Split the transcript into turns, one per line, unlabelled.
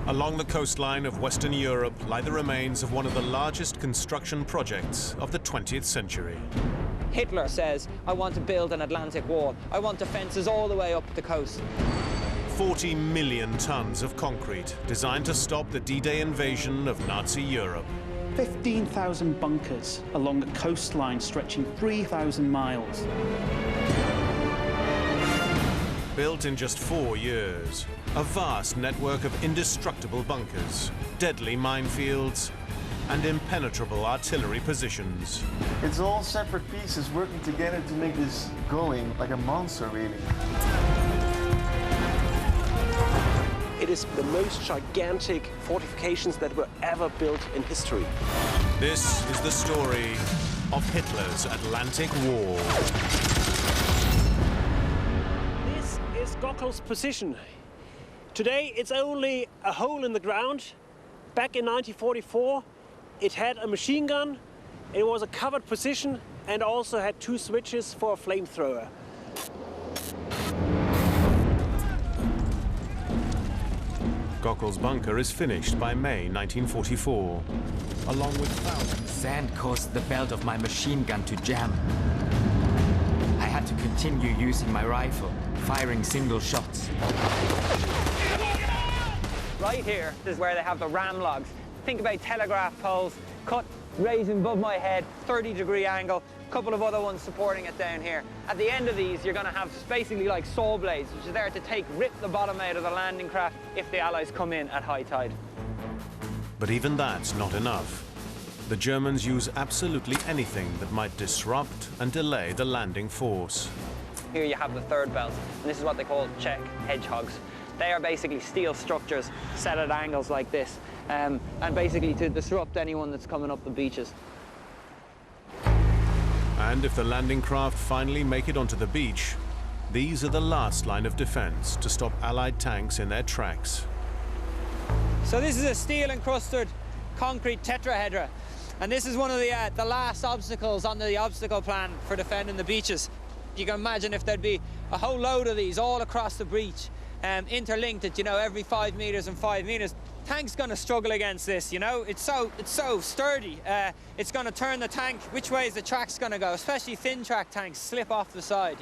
Along the coastline of Western Europe lie the remains of one of the largest construction projects of the 20th century.
Hitler says, I want to build an Atlantic wall. I want defences all the way up the coast.
40 million tons of concrete designed to stop the D-Day invasion of Nazi Europe.
15,000 bunkers along a coastline stretching 3,000 miles.
Built in just 4 years, a vast network of indestructible bunkers, deadly minefields, and impenetrable artillery positions.
It's all separate pieces working together to make this going like a monster, really.
It is the most gigantic fortifications that were ever built in history.
This is the story of Hitler's Atlantic Wall.
This is Gockel's position. Today it's only a hole in the ground. Back in 1944, it had a machine gun, it was a covered position, and also had 2 switches for a flamethrower.
Gockel's bunker is finished by May 1944, along with thousands.
Sand caused the belt of my machine gun to jam. I had to continue using my rifle, firing single shots.
Right here, this is where they have the ram logs. Think about telegraph poles, cut, raising above my head, 30-degree angle, a couple of other ones supporting it down here. At the end of these, you're going to have basically like saw blades, which are there to rip the bottom out of the landing craft if the Allies come in at high tide.
But even that's not enough. The Germans use absolutely anything that might disrupt and delay the landing force.
Here you have the third belt, and this is what they call Czech hedgehogs. They are basically steel structures set at angles like this, and basically to disrupt anyone that's coming up the beaches.
And if the landing craft finally make it onto the beach, these are the last line of defense to stop Allied tanks in their tracks.
So this is a steel-encrusted concrete tetrahedra, and this is one of the last obstacles on the obstacle plan for defending the beaches. You can imagine if there'd be a whole load of these all across the breach, interlinked at, every 5 meters and 5 meters. Tank's going to struggle against this, It's so sturdy. It's going to turn the tank which way is the track's going to go, especially thin track tanks slip off the side,